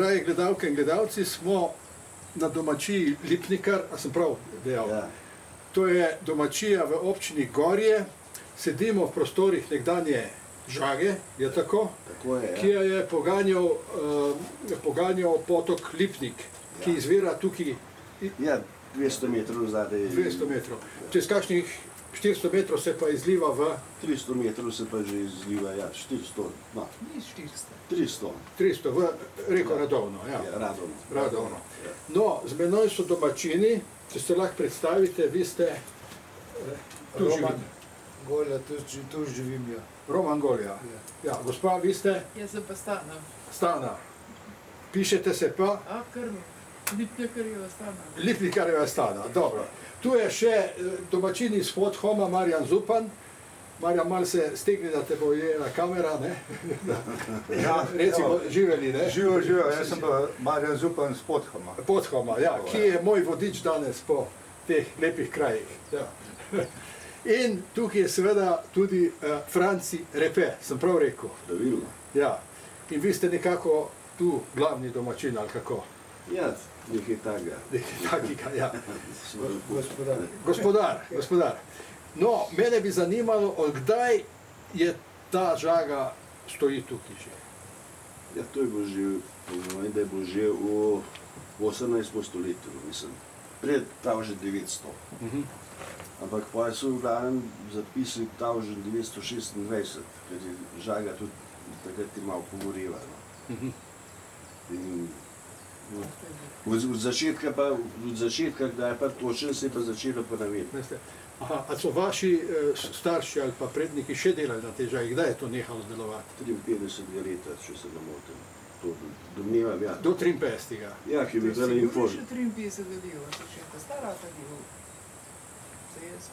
dragi gledalke in gledalci, smo na domačiji Lipnikar, a sem prav dejal? Ja. To je domačija v občini Gorje, sedimo v prostorih nekdanje Žage, je tako? Tako je, Ki je poganjal potok Lipnik, ki izvira tukaj Ja, 200 metrov zadaj. 200 metrov. Čez kakšnih 400 metrov se pa izliva v 300 metrov se pa že izliva, ja, 400, no, Ni 400. 300. 300 v reko Radovno. Ja. Ja, Radovno. Radovno. Ja. No, z menoj so domačini, če se lahko predstavite, vi ste tu Roman živite. Golja, tu živim, ja. Roman Golja. Ja, gospa, vi ste Jaz sem pa stana. Stana. Pišete se pa A, kar Lipnikarjeva stana. Lipnikarjeva Stana. Dobro. Tu je še domačin iz Podhoma, Marjan Zupan. Marjan, malo se stegni, da te bo ujela kamera, ne? Ja, Recimo, živeli, ne? Živo, jaz sem pa Marjan Zupan z Podhoma. Podhoma, ja, ki je moj vodič danes po teh lepih krajih. Ja. In tukaj je seveda tudi Franci Repe, sem prav rekel. Pravilno. Ja. In vi ste nekako tu glavni domačin, ali kako? Ja, nekaj takega. Nekaj takega, ja. Gospodar. Gospodar. No, mene bi zanimalo, od kdaj je ta Žaga stoji tukaj že? Ja, to je bilo že, pomeni, da je bilo že v 18. stoletju, mislim. Pred 1900. Ampak pa so v glavnem zapisi 1926, ker je Žaga tudi takrat je malo pogorela. No. In, no, od začetka, kdaj je pa točno, se je pa začelo pa ne vem. Veste? Aha, a so vaši starši ali pa predniki še delali na tej Žagi? Kdaj je to nehalo delovati? 53 leta, če se ne motim. To domnevam, ja. Do 53. Ja, ki bi zdaj Sigurno inform. še 53 godilo, še ta stara ta bil.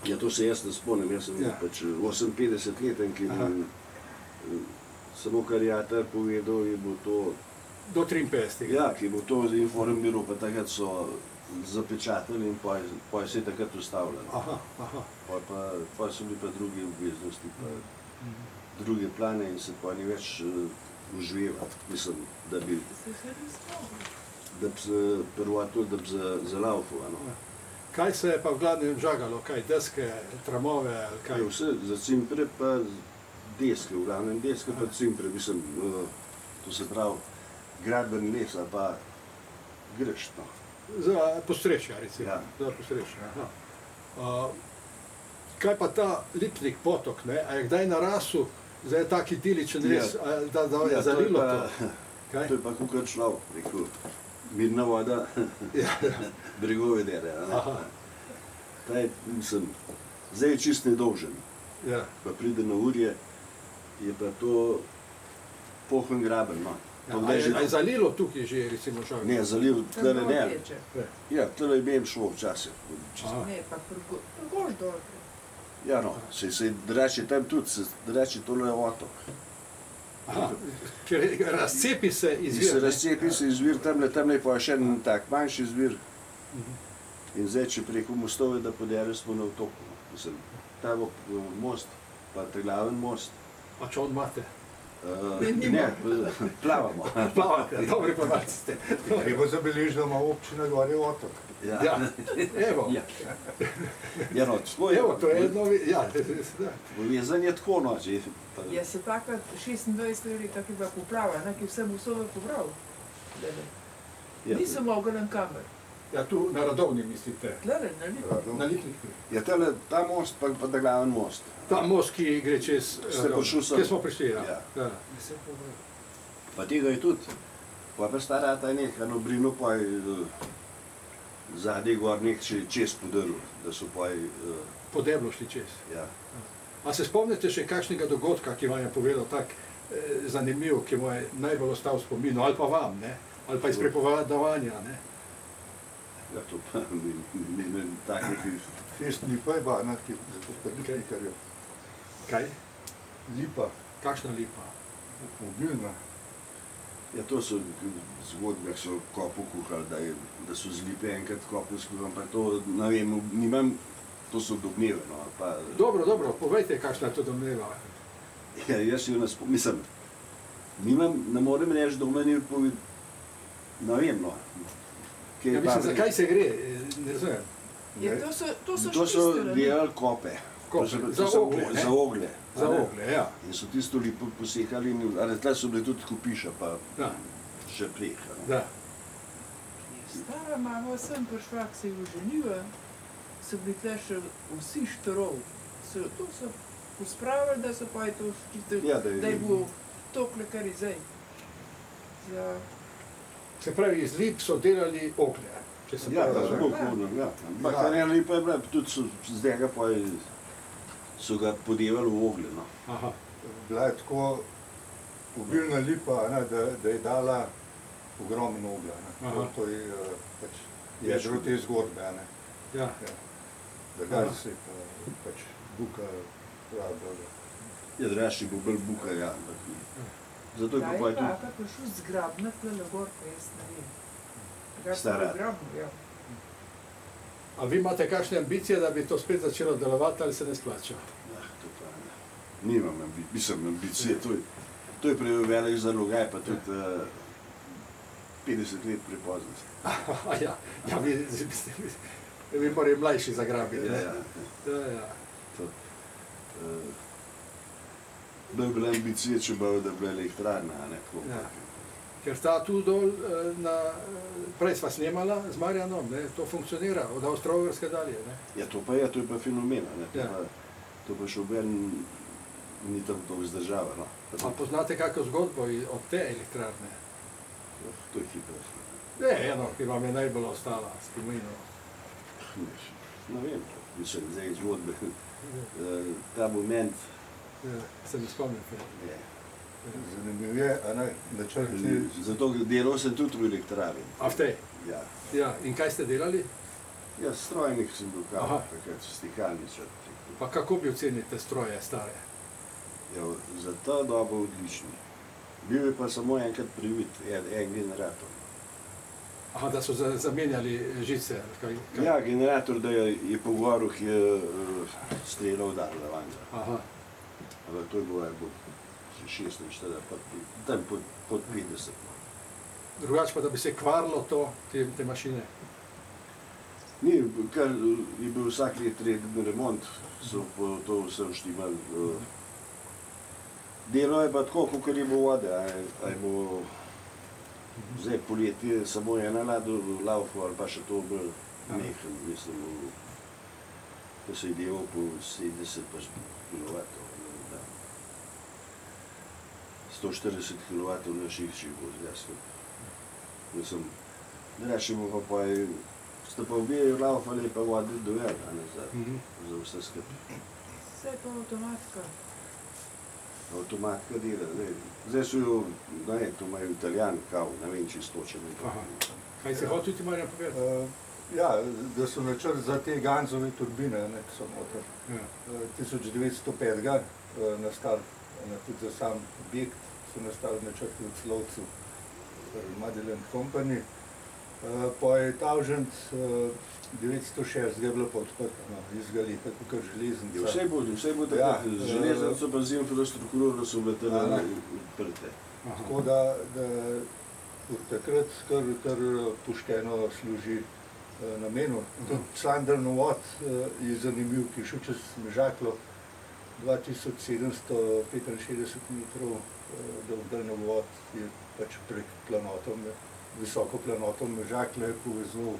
Ja, to se jaz ne spomnim, jaz sem Ja. pač 58 leten, ki bi samo kar Jatar povedal, je bilo to, Do 53. ja, ki bo to informiral, pa takrat so zapečatali in pa se je takrat ustavljalo. Aha, aha. Pa so bili pa druge obveznosti, pa druge plane in se pa ni več uživati. Mislim, da bi prvotno, da bi zalaufal. No. Kaj se je pa v glavnem žagalo? Kaj, deske, tramove ali kaj? Kaj vse, za cimpre pa deske, v glavnem deske pa cimpre, mislim, to se pravi, gradbeni les ali pa grešt, no. Za postrešja, recimo. Ja. Za postrešja, aha. Kaj pa ta Lipnik potok, ne? A je kdaj narasel, zdaj je tak idiličen les, da je zalilo to? Kaj? To je pa kukor človek, rekel, mirna voda, bregove dere. Aha. Ta je, mislim, zdaj je čist nedolžen. Ja. Pa pride na urje, je pa to pohon graben, no. Ja, a je zalilo tukaj že, recimo, Žago? Ne, zaliv, tle ne. Teče. Ja, tle je mem šlo včasih. Aha. Ne, pa goš dol. Ja, no, se drači tam tudi, se drači tole otok. Aha. Ker razcepi se In se izvir, ne? razcepi se izvir, tamle pa še en tak manjši izvir. In zdaj, če preko mostove, da podere smo na otoku. Mislim, ta bo most, pa Triglaven most. A čo on imate? Ne, plavamo. Plavate, dobri podaci ste. Je bo zabeležila ima občina Gorje otok. Ja, evo. Ja, no, tako je. Evo, to je novi, ja. Povezan je tako, no, če Je se takrat 26 leta, ki je bila poplava, ki vse mostove pobral. ja, Niso mogli na kamer. Ja, tu na Radovni mislite. Tlele, na Lipniku. Na Lipniku. je ta most, pa Triglaven most. Ta most, ki gre čez Ste prišli sem. kjer smo prišli, ja. Ja. Ja. Se pobral. Pa tega je tudi. Pa stara ta nekaj obrino, pa je zadnji gor nekaj čez podaril, da so pa Po deblu šli čez. ja. A se spomnite še kakšnega dogodka, ki vam je povedal tak zanimiv, ki mu je najbolj ostal v spominu, ali pa vam, ne? Ali pa iz prepovedovanja, ne? Ja, to pa mi takih. Fest Lipa je bana, ki zato pa Lipnikarjo. Kaj? Lipa, Kakšna lipa? mobilna. Ja, to so zgodbe, so kopu kuhali, da so z lipe enkrat kopu skuhali, ampak to, ne vem, nimam, to so domneve, no, pa... Dobro, povejte, kakšna je to domneva. Ja, jaz jo mislim, nimam, ne morem reči, da v meni Ne vem, no. Ja, mislim, zakaj se gre? Ne razumem. To so To so štistere, ne? delali kope. Kope, To so za oglje, ne? Za oglje. Za oglje, ja. In so tisto lipo posekali, ali tle so bile tudi kopiša, pa Ja, še preh. da. Stara mama sem prišla, ko se je oženila, so bili tle še vsi štrov. To so pospravili, da so pa je to ščistili, Ja, da je bilo tokle, kar je zdaj. Se pravi, iz lip so delali oglje, če sem Ja, prav da so razumel. bolj hodno, ja. Ampak ena lipa je bila, tudi zdaj ga pa so ga podevali v oglje, no. Aha, Bila je tako obilna lipa, ne, da je dala ogromno oglja. Aha. To je pač jedro te zgodbe. Ne. ja. Drugače se pa pač buka rabila. Ja, drugače bo bolj buka, ja. Zato je Da pa je pa tudi... kaka prišel zgrabna tle gor, pa jaz ne vem. Ga Stara. zgrabno, ja. A vi imate kakšne ambicije, da bi to spet začelo delovati ali se ne splača? To pa ne. Nimam ambicije, to je prevelik zalogaj, pa tudi 50 let prepozno. Ja, ja, vi morajo mlajši zagrabiti. Ja, ne? ja. Ja, ja. Da bi bile ambicije, če bi bila elektrarna, a ne tako. Ja. Ker ta tu dol, prej sva snemala z Marjanom, ne, to funkcionira, od Avstro-Ogrske dalje. Ne. Ja, to pa je fenomen, ne. Ja. To pa še oben ni tam to vzdržava, no. A poznate kakšno zgodbo od te elektrarne? To je hitro. Ne, eno, ki vam je najbolj ostala, s Kimino. Ne vem, mislim, zdaj zgodbe. Ta moment Ja, se ne spomnite. je. Zanimiv je, a ne, načrti. Zato delal sem tudi v elektrarni. A v tej? Ja. Ja, in kaj ste delali? Ja, strojnik sem bil Aha. takrat, stikalničar. Pa kako bi ocenili stroje stare? Ja, za ta dobo odlični. Bil je pa samo enkrat privit, en generator. Aha, da so zamenjali žice. Kaj? Ja, generator, da je po gorah streljal udarila vanj. Aha, Ampak to je bilo 46, tam pod 50. drugače pa, da bi se kvarilo te mašine. Ni, kar je bil vsak let reden remont, so po to vse vštimali. Delo je pa tako, kot je bilo vode, a je bilo zdaj poletje samo ena laufo ali pa še to bolj mehen, mislim, ko se je delal po 70 kW. 140 kW na šihči bo zgasno. Mislim, drugače bo pa sta pa obe laufali pa vode dover, a ne za vse skupaj. Vse je pa avtomatka. Avtomatka dela, ne. Zdaj so jo, ne, to imajo Italijani, kao, ne vem, čisto točno. Aha. Kaj se hotel ti Marjan povedati? Ja, da so načrt za te Ganzove turbine, ne, ki so noter. Ja. 1905 nastali, tudi za sam objekt so nastali načrti v Celovcu, Madeleine Company. Pa je Tavžent 906 je bila pa odprta, no, izga leta, kakor železnica. Ja, vse bo Ja, tako, železnico pa z infrastrukturo, da so bile tele odprte. Tako da od takrat kar pošteno služi namenu. Tudi sam daljnovod je zanimiv, ki je šel čez Mežaklo, 2765 metrov dolg daljnovod je pač prek planotom, visoko planotom Mežakle je povezal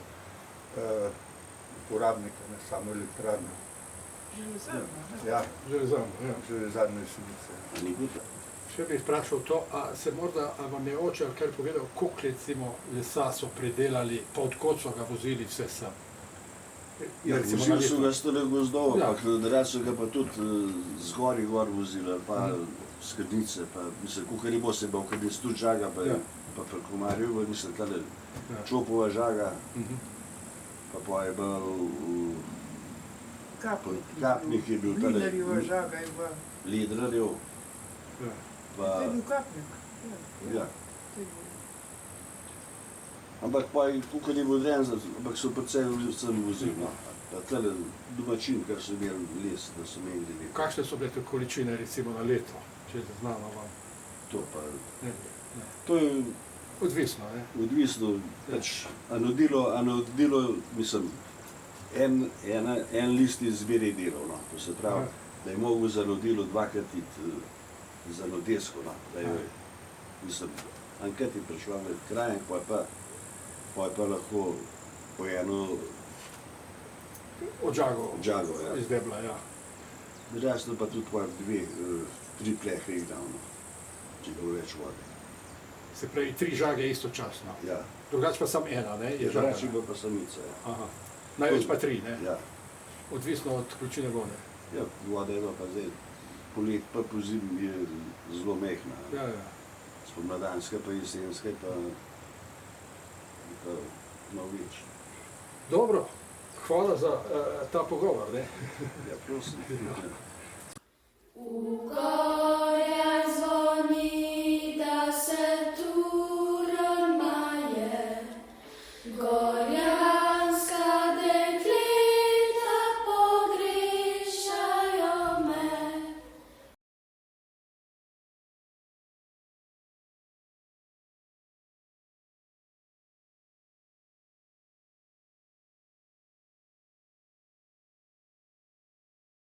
uporabnika, ne samo elektrarno. Železarna, ne? Ja, Železarno, ja. železarne silice. A ni bilo? Še bi vprašal to, a vam je oče kar povedal, koliko recimo lesa so predelali, pa odkot so ga vozili vse sem? Ja, vozili so ga stole gozdov, Ja. ampak drugače so ga pa tudi zgori gor vozili, pa skrbnice, pa mislim, kukar je bo se bal, kad je stud žaga, Ja. pa prekomaril, pa mislim, tale Ja. Čopova žaga, Mhm. pa je bil Kapnik je bil tale Mlinarjeva žaga je bila. Ledrarjev, Ja. pa To je bil kapnik. ja. To je bil. Ampak pa je, kukar je bil odrejen, ampak so precej sem vozili, no. Pa tale domačin, kar so imeli les, da so imeli les. Kakšne so bile te količine recimo na leto, če je znano vam? To pa, Ne. to je Odvisno, ne? Odvisno, pač, a navodilo, mislim, en list je zmeraj delal, no. To se pravi, da je mogel za navodilo dvakrat iti za Nodesko, no. Da je, mislim, enkrat je prišla med krajem, pa je pa lahko po eno Odžago, ja. izdebla, ja. Rasno pa tudi par dve, tri plehe jih dal, no. Če je bilo več vode. Se pravi, 3 žage istočasno. Ja. Drugače pa samo ena, ne? Je žaga. Drugače je bila pa samica, ja. Aha. Največ pa 3, ne? Ja. Odvisno od količine vode. Ja, voda je bila pa zdaj, polet pa po zimi je zelo mehna. Ja, ja. Spomladanska pa jesenska je pa malo večja. Dobro, hvala za ta pogovor, ne? Ja, prosim. U gorje zvoni, da se tu rodna je, gorje